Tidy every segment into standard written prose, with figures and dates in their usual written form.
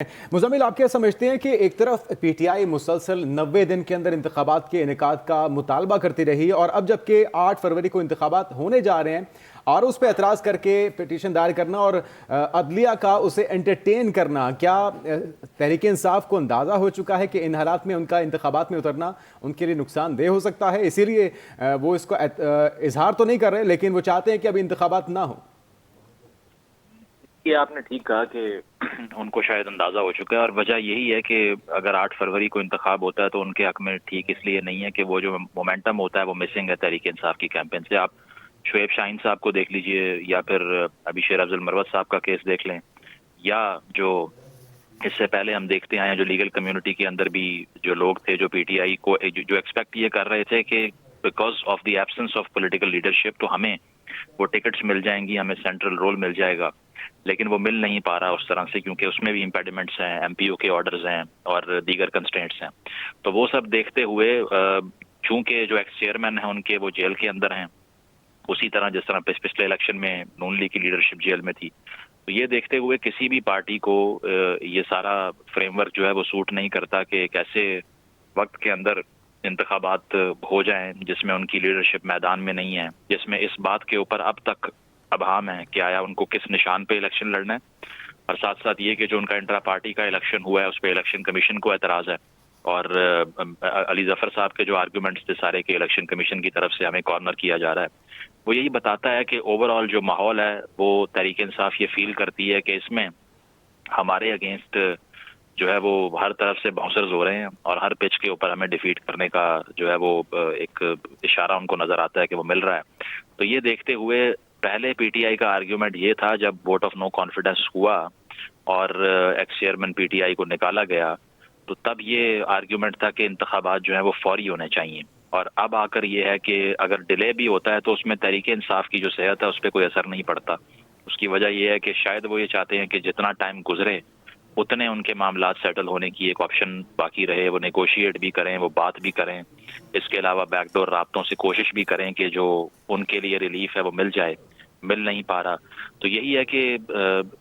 मुज़म्मिल, आप क्या समझते हैं कि एक तरफ पी टी आई मुसलसल 90 दिन के अंदर इंतखाबात के इनेकाद का मुतालबा करती रही और अब जबकि 8 फरवरी को इंतखाबात होने जा रहे हैं और उस पर एतराज़ करके पिटीशन दायर करना और अदलिया का उसे एंटरटेन करना, क्या तहरीक इंसाफ को अंदाज़ा हो चुका है कि इन हालात में उनका इंतखाबात में उतरना उनके लिए नुकसानदेह हो सकता है, इसीलिए वो इसको इजहार तो नहीं कर रहे लेकिन वो चाहते हैं कि अभी इंतखाबात ना हो? ये आपने ठीक कहा कि उनको शायद अंदाजा हो चुका है और वजह यही है कि अगर 8 फरवरी को इंतखाब होता है तो उनके हक में ठीक इसलिए नहीं है कि वो जो मोमेंटम होता है वो मिसिंग है तहरीक इंसाफ की कैंपेन से। आप शुएब शाहीन साहब को देख लीजिए या फिर अभी शेर अफजल मरवत साहब का केस देख लें, या जो इससे पहले हम देखते आए हैं जो लीगल कम्युनिटी के अंदर भी जो लोग थे जो पीटीआई को जो एक्सपेक्ट ये कर रहे थे कि because of the absence of political leadership तो हमें वो टिकट्स मिल जाएंगी, हमें सेंट्रल रोल मिल जाएगा, लेकिन वो मिल नहीं पा रहा उस तरह से क्योंकि उसमें भी इम्पेडिमेंट्स हैं, एमपीओ के ऑर्डर्स हैं और दीगर कंस्ट्रेंट्स हैं। तो वो सब देखते हुए चूंकि जो एक्स चेयरमैन हैं उनके वो जेल के अंदर हैं, उसी तरह जिस तरह पिछले इलेक्शन में नून लीग की लीडरशिप जेल में थी, तो ये देखते हुए किसी भी पार्टी को ये सारा फ्रेमवर्क जो है वो सूट नहीं करता कि कैसे वक्त के अंदर इंतखाबात हो जाएं जिसमें उनकी लीडरशिप मैदान में नहीं है, जिसमें इस बात के ऊपर अब तक अभाम है कि आया उनको किस निशान पे इलेक्शन लड़ना है, और साथ साथ ये कि जो उनका इंट्रा पार्टी का इलेक्शन हुआ है उस पर इलेक्शन कमीशन को एतराज़ है और अली जफर साहब के जो आर्गूमेंट्स थे सारे के इलेक्शन कमीशन की तरफ से हमें कॉर्नर किया जा रहा है, वो यही बताता है कि ओवरऑल जो माहौल है वो तहरीक इंसाफ ये फील करती है कि इसमें हमारे अगेंस्ट जो है वो हर तरफ से बाउंसर्स हो रहे हैं और हर पिच के ऊपर हमें डिफीट करने का जो है वो एक इशारा उनको नजर आता है कि वो मिल रहा है। तो ये देखते हुए पहले पीटीआई का आर्ग्यूमेंट ये था जब वोट ऑफ नो कॉन्फिडेंस हुआ और एक्स चेयरमैन पीटीआई को निकाला गया, तो तब ये आर्ग्यूमेंट था कि इंतखाबात जो है वो फौरी होने चाहिए, और अब आकर ये है कि अगर डिले भी होता है तो उसमें तहरीक इंसाफ की जो सेहत है उस पर कोई असर नहीं पड़ता। उसकी वजह यह है कि शायद वो ये चाहते हैं कि जितना टाइम गुजरे उतने उनके मामला सेटल होने की एक ऑप्शन बाकी रहे, वो नेगोशिएट भी करें, वो बात भी करें, इसके अलावा बैकडोर राब्तों से कोशिश भी करें कि जो उनके लिए रिलीफ है वो मिल जाए, मिल नहीं पा रहा। तो यही है कि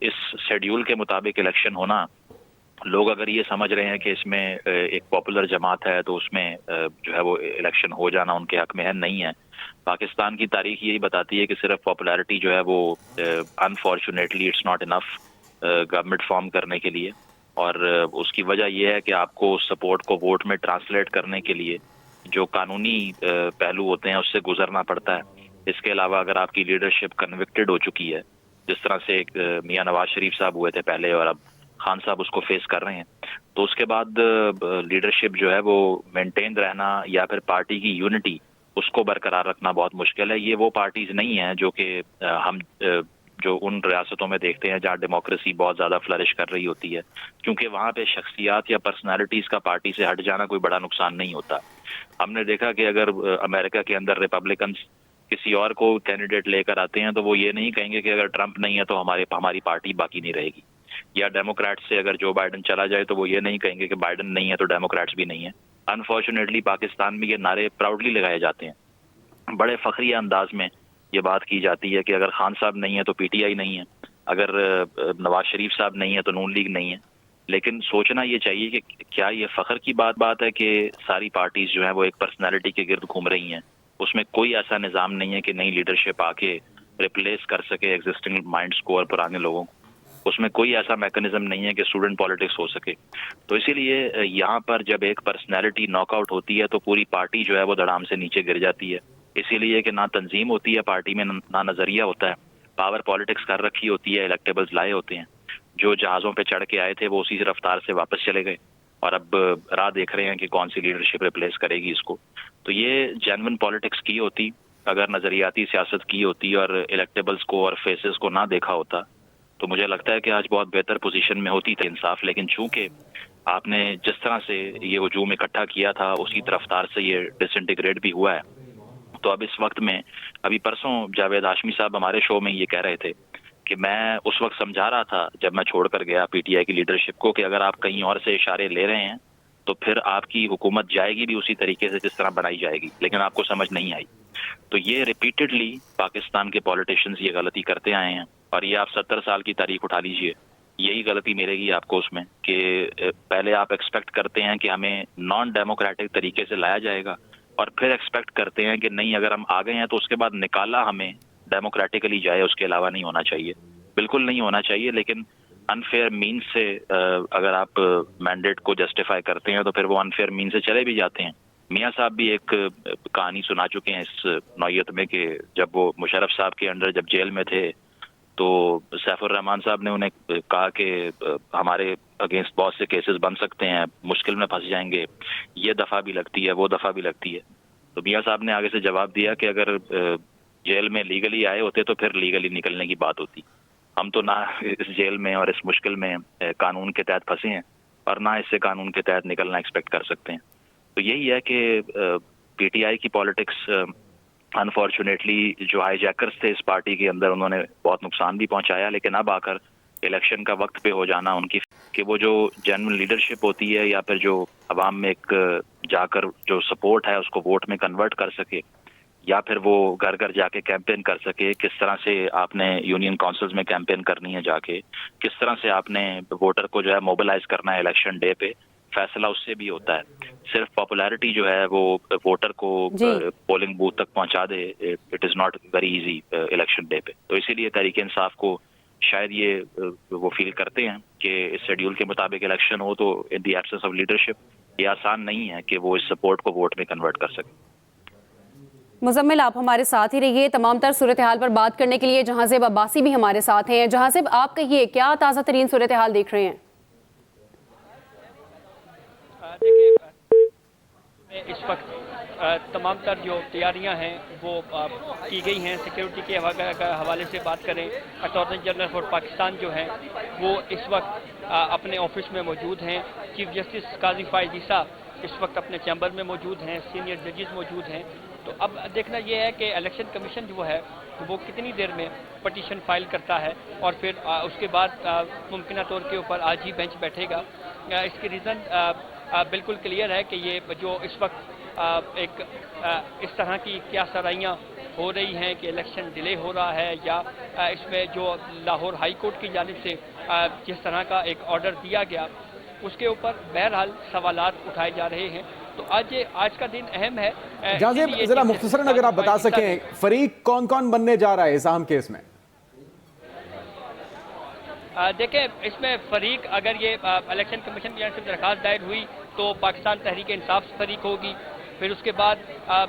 इस शेड्यूल के मुताबिक इलेक्शन होना, लोग अगर ये समझ रहे हैं कि इसमें एक पॉपुलर जमात है तो उसमें जो है वो इलेक्शन हो जाना उनके हक में है, नहीं है। पाकिस्तान की तारीख यही बताती है कि सिर्फ पॉपुलैरिटी जो है वो unfortunately it's not enough government form करने के लिए, और उसकी वजह यह है कि आपको सपोर्ट को वोट में ट्रांसलेट करने के लिए जो कानूनी पहलू होते हैं उससे गुजरना पड़ता है। इसके अलावा अगर आपकी लीडरशिप कन्विक्टेड हो चुकी है, जिस तरह से एक मियां नवाज शरीफ साहब हुए थे पहले और अब खान साहब उसको फेस कर रहे हैं, तो उसके बाद लीडरशिप जो है वो मेंटेन रहना या फिर पार्टी की यूनिटी उसको बरकरार रखना बहुत मुश्किल है। ये वो पार्टीज नहीं है जो कि हम जो उन रियासतों में देखते हैं जहाँ डेमोक्रेसी बहुत ज़्यादा फ्लरिश कर रही होती है, क्योंकि वहाँ पे शख्सियात या पर्सनालिटीज़ का पार्टी से हट जाना कोई बड़ा नुकसान नहीं होता। हमने देखा कि अगर अमेरिका के अंदर रिपब्लिकन्स किसी और को कैंडिडेट लेकर आते हैं तो वो ये नहीं कहेंगे कि अगर ट्रंप नहीं है तो हमारी पार्टी बाकी नहीं रहेगी, या डेमोक्रेट्स से अगर जो बाइडन चला जाए तो वो ये नहीं कहेंगे कि बाइडन नहीं है तो डेमोक्रेट्स भी नहीं है। अनफॉर्चुनेटली पाकिस्तान में ये नारे प्राउडली लगाए जाते हैं, बड़े फखरिया अंदाज में ये बात की जाती है कि अगर खान साहब नहीं है तो पीटीआई नहीं है, अगर नवाज शरीफ साहब नहीं है तो नून लीग नहीं है। लेकिन सोचना ये चाहिए कि क्या ये फख्र की बात है कि सारी पार्टीज जो है वो एक पर्सनालिटी के गिर्द घूम रही हैं, उसमें कोई ऐसा निज़ाम नहीं है कि नई लीडरशिप आके रिप्लेस कर सके एग्जिस्टिंग माइंड्स को और पुराने लोगों को, उसमें कोई ऐसा मैकेनिज्म नहीं है कि स्टूडेंट पॉलिटिक्स हो सके। तो इसीलिए यहाँ पर जब एक पर्सनैलिटी नॉकआउट होती है तो पूरी पार्टी जो है वो धड़ाम से नीचे गिर जाती है, इसीलिए कि ना तंजीम होती है पार्टी में, ना नजरिया होता है, पावर पॉलिटिक्स कर रखी होती है, इलेक्टेबल्स लाए होते हैं, जो जहाज़ों पे चढ़ के आए थे वो उसी रफ्तार से वापस चले गए और अब राह देख रहे हैं कि कौन सी लीडरशिप रिप्लेस करेगी इसको। तो ये जेन्युइन पॉलिटिक्स की होती, अगर नजरियाती सियासत की होती और इलेक्टेबल्स को और फेसेस को ना देखा होता, तो मुझे लगता है कि आज बहुत बेहतर पोजीशन में होती थी इंसाफ। लेकिन चूंकि आपने जिस तरह से ये हजूम इकट्ठा किया था उसी रफ्तार से ये डिसइंटीग्रेट भी हुआ है, तो अब इस वक्त में, अभी परसों जावेद हाशमी साहब हमारे शो में ये कह रहे थे कि मैं उस वक्त समझा रहा था जब मैं छोड़कर गया पीटीआई की लीडरशिप को कि अगर आप कहीं और से इशारे ले रहे हैं तो फिर आपकी हुकूमत जाएगी भी उसी तरीके से जिस तरह बनाई जाएगी, लेकिन आपको समझ नहीं आई। तो ये रिपीटेडली पाकिस्तान के पॉलिटिशियंस ये गलती करते आए हैं, और ये आप 70 साल की तारीख उठा लीजिए, यही गलती मिलेगी आपको उसमें कि पहले आप एक्सपेक्ट करते हैं कि हमें नॉन डेमोक्रेटिक तरीके से लाया जाएगा और फिर एक्सपेक्ट करते हैं कि नहीं, अगर हम आ गए हैं तो उसके बाद निकाला हमें डेमोक्रेटिकली जाए, उसके अलावा नहीं होना चाहिए, बिल्कुल नहीं होना चाहिए। लेकिन अनफेयर मीन से अगर आप मैंडेट को जस्टिफाई करते हैं तो फिर वो अनफेयर मीन से चले भी जाते हैं। मियाँ साहब भी एक कहानी सुना चुके हैं इस नौयत में कि जब वो मुशर्रफ साहब के अंडर जब जेल में थे तो सैफुर रहमान साहब ने उन्हें कहा कि हमारे अगेंस्ट बहुत से केसेस बन सकते हैं, मुश्किल में फंस जाएंगे, ये दफ़ा भी लगती है, वो दफ़ा भी लगती है। तो मियाँ साहब ने आगे से जवाब दिया कि अगर जेल में लीगली आए होते तो फिर लीगली निकलने की बात होती। हम तो ना इस जेल में और इस मुश्किल में कानून के तहत फंसे हैं और ना इससे कानून के तहत निकलना एक्सपेक्ट कर सकते हैं। तो यही है कि पीटीआई की पॉलिटिक्स अनफॉर्चुनेटली जो हाईजैकर्स थे इस पार्टी के अंदर, उन्होंने बहुत नुकसान भी पहुंचाया। लेकिन अब आकर इलेक्शन का वक्त पे हो जाना उनकी कि वो जो जेन्युइन लीडरशिप होती है या फिर जो अवाम में एक जाकर जो सपोर्ट है उसको वोट में कन्वर्ट कर सके, या फिर वो घर घर जाके कैंपेन कर सके, किस तरह से आपने यूनियन काउंसिल्स में कैंपेन करनी है जाके, किस तरह से आपने वोटर को जो है मोबिलाइज करना है इलेक्शन डे पे, फैसला उससे भी होता है। सिर्फ पॉपुलैरिटी जो है वो वोटर को पोलिंग बूथ तक पहुंचा दे, it is not very easy election day पे। तो इसीलिए तहरीक इंसाफ को शायद ये वो फील करते हैं कि इस शेड्यूल के मुताबिक इलेक्शन हो तो इन दी एब्सेंस ऑफ लीडरशिप ये आसान नहीं है कि वो इस सपोर्ट को वोट में कन्वर्ट कर सके। मुजम्मिल, आप हमारे साथ ही रहिए तमाम तर सूरत हाल पर बात करने के लिए। जहांज़ेब अब्बासी भी हमारे साथ हैं। जहांज़ेब, आप कहिए क्या ताज़ा तरीन सूरत हाल देख रहे हैं? देखिए, इस वक्त तमाम तर जो तैयारियां हैं वो की गई हैं। सिक्योरिटी के हवाले से बात करें, अटॉर्नी जनरल फॉर पाकिस्तान जो हैं वो इस वक्त अपने ऑफिस में मौजूद हैं। चीफ जस्टिस काजी फायद ईसा इस वक्त अपने चैम्बर में मौजूद हैं, सीनियर जजेस मौजूद हैं। तो अब देखना यह है कि इलेक्शन कमीशन जो है वो कितनी देर में पटिशन फाइल करता है और फिर उसके बाद मुमकिन तौर के ऊपर आज ही बेंच बैठेगा। इसकी रीज़न बिल्कुल क्लियर है कि ये जो इस वक्त एक इस तरह की क्या सराइयाँ हो रही हैं कि इलेक्शन डिले हो रहा है, या इसमें जो लाहौर हाई कोर्ट की जानिब से जिस तरह का एक ऑर्डर दिया गया उसके ऊपर बहरहाल सवालात उठाए जा रहे हैं। तो आज का दिन अहम है। जहांज़ेब, जरा मुख्तसरन अगर आप बता सकें फरीक कौन कौन बनने जा रहा है इस अहम केस में? देखें, इसमें फरीक अगर ये इलेक्शन कमीशन की जानिब से दरखास्त दायर हुई तो पाकिस्तान तहरीक इंसाफ फरीक होगी, फिर उसके बाद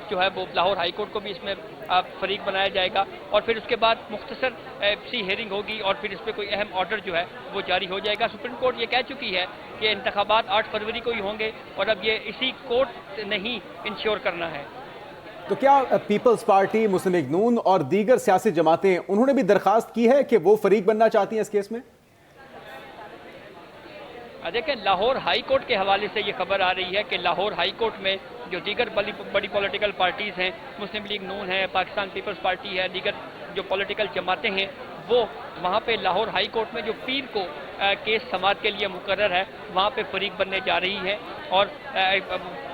जो है वो लाहौर हाई कोर्ट को भी इसमें फरीक बनाया जाएगा और फिर उसके बाद मुख्तसर सी हेयरिंग होगी और फिर इस पर कोई अहम ऑर्डर जो है वो जारी हो जाएगा। सुप्रीम कोर्ट ये कह चुकी है कि इंतखाबात 8 फरवरी को ही होंगे और अब ये इसी कोर्ट ने ही इंश्योर करना है। तो क्या पीपल्स पार्टी, मुस्लिम लीग नून और दीगर सियासी जमातें उन्होंने भी दरखास्त की है कि वो फरीक बनना चाहती हैं इस केस में? देखिए, लाहौर हाई कोर्ट के हवाले से ये खबर आ रही है कि लाहौर हाई कोर्ट में जो दीगर बड़ी पॉलिटिकल पार्टीज़ हैं, मुस्लिम लीग नून है, पाकिस्तान पीपल्स पार्टी है, दीगर जो पॉलिटिकल जमातें हैं, वो वहाँ पे लाहौर हाई कोर्ट में जो पीर को केस समाअत के लिए मुकर्रर है वहाँ पे फरीक बनने जा रही है। और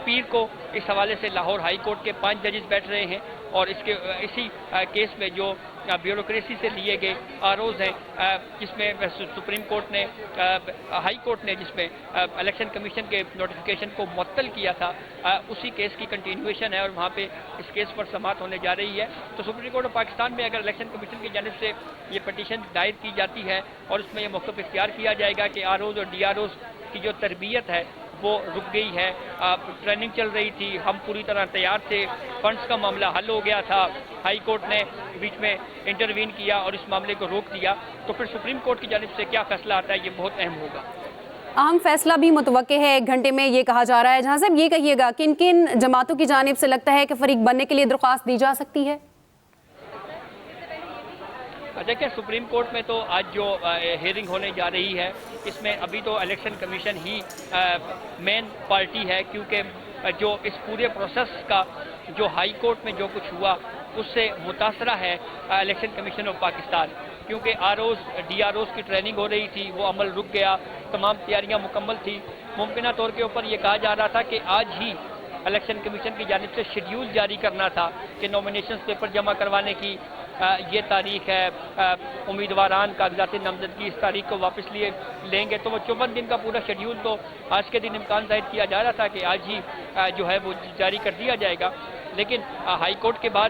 पीर को इस हवाले से लाहौर हाई कोर्ट के 5 जजेस बैठ रहे हैं और इसी केस में जो ब्यूरोक्रेसी से लिए गए आरोज हैं, जिसमें सुप्रीम कोर्ट ने हाई कोर्ट ने जिसमें इलेक्शन कमीशन के नोटिफिकेशन को मुअत्तल किया था, उसी केस की कंटिन्यूएशन है और वहाँ पे इस केस पर समाअत होने जा रही है। तो सुप्रीम कोर्ट ऑफ पाकिस्तान में अगर इलेक्शन कमीशन की जानिब से ये पटिशन दायर की जाती है और उसमें यह मौक़िफ़ इख्तियार किया जाएगा कि आरोज और डी आरोज की जो तरबियत है वो रुक गई है, ट्रेनिंग चल रही थी, हम पूरी तरह तैयार थे, फंड्स का मामला हल हो गया था, हाई कोर्ट ने बीच में इंटरवीन किया और इस मामले को रोक दिया, तो फिर सुप्रीम कोर्ट की जानिब से क्या फैसला आता है ये बहुत अहम होगा। अहम फैसला भी मुतवक्के है 1 घंटे में, ये कहा जा रहा है। जहाँ से ये कहिएगा किन किन जमातों की जानिब से लगता है कि फरीक बनने के लिए दरख्वास्त दी जा सकती है? देखिए, सुप्रीम कोर्ट में तो आज जो हेयरिंग होने जा रही है इसमें अभी तो इलेक्शन कमीशन ही मेन पार्टी है, क्योंकि जो इस पूरे प्रोसेस का जो हाई कोर्ट में जो कुछ हुआ उससे मुतासरा है इलेक्शन कमीशन ऑफ पाकिस्तान, क्योंकि आरओज डी आरओज की ट्रेनिंग हो रही थी, वो अमल रुक गया, तमाम तैयारियां मुकम्मल थी। मुमकिन तौर के ऊपर ये कहा जा रहा था कि आज ही इलेक्शन कमीशन की जानिब से शेड्यूल जारी करना था कि नॉमिनेशंस पेपर जमा करवाने की یہ تاریخ ہے امیدواران کاغذات نامزدگی اس تاریخ کو واپس لیں گے، تو وہ 54 دن کا پورا شیڈیول تو آج کے دن امکان ظاہر کیا جا رہا تھا کہ آج ہی جو ہے وہ جاری کر دیا جائے گا، لیکن ہائی کورٹ کے بعد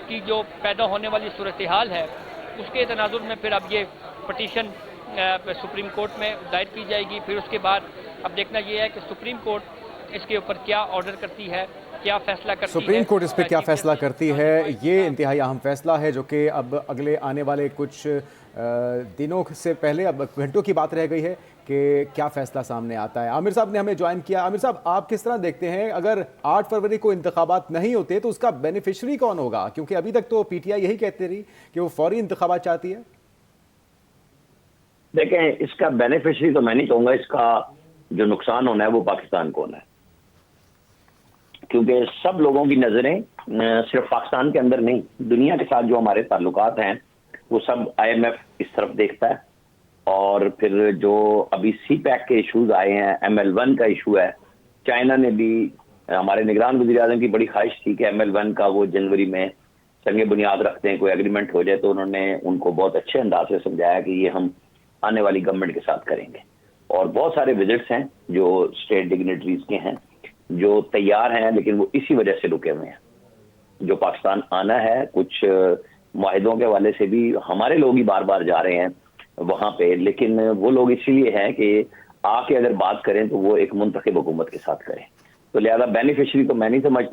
کی جو پیدا ہونے والی صورتحال ہے اس کے تناظر میں پھر اب یہ پٹیشن سپریم کورٹ میں دائر کی جائے گی. پھر اس کے بعد اب دیکھنا یہ ہے کہ سپریم کورٹ اس کے اوپر کیا آرڈر کرتی ہے، کیا فیصلہ کرتی ہے. سپریم کورٹ اس پہ کیا فیصلہ کرتی ہے، یہ انتہائی اہم فیصلہ ہے جو کہ اب اگلے آنے والے کچھ دنوں سے پہلے، اب گھنٹوں کی بات رہ گئی ہے کہ کیا فیصلہ سامنے آتا ہے. عامر صاحب نے ہمیں جوائن کیا. عامر صاحب، آپ کس طرح دیکھتے ہیں اگر 8 فروری کو انتخابات نہیں ہوتے تو اس کا بینیفیشری کون ہوگا؟ کیونکہ ابھی تک تو پی ٹی آئی یہی کہتے رہی کہ وہ فوری انتخابات چاہتی ہے. دیکھیں، اس کا بینیفیشری تو میں نہیں کہوں گا، اس کا جو نقصان ہونا ہے وہ پاکستان کو ہونا ہے، کیونکہ سب لوگوں کی نظریں صرف پاکستان کے اندر نہیں، دنیا کے ساتھ جو ہمارے تعلقات ہیں وہ سب آئی ایم ایف اس طرف دیکھتا ہے. اور پھر جو ابھی سی پیک کے ایشوز آئے ہیں، ML1 کا ایشو ہے، چائنا نے بھی، ہمارے نگران وزیر اعظم کی بڑی خواہش تھی کہ ML1 کا وہ جنوری میں سنگ بنیاد رکھتے ہیں، کوئی ایگریمنٹ ہو جائے، تو انہوں نے ان کو بہت اچھے انداز سے سمجھایا کہ یہ ہم آنے والی گورنمنٹ کے ساتھ کریں گے. اور بہت سارے وزٹس ہیں جو اسٹیٹ ڈگنیٹریز کے ہیں جو تیار ہیں، لیکن وہ اسی وجہ سے رکے ہوئے ہیں. جو پاکستان آنا ہے، کچھ معاہدوں کے حوالے سے بھی ہمارے لوگ ہی بار بار جا رہے ہیں وہاں پہ، لیکن وہ لوگ اسی لیے ہیں کہ آ کے اگر بات کریں تو وہ ایک منتخب حکومت کے ساتھ کریں. تو لہذا بینیفیشری تو میں نہیں سمجھتا.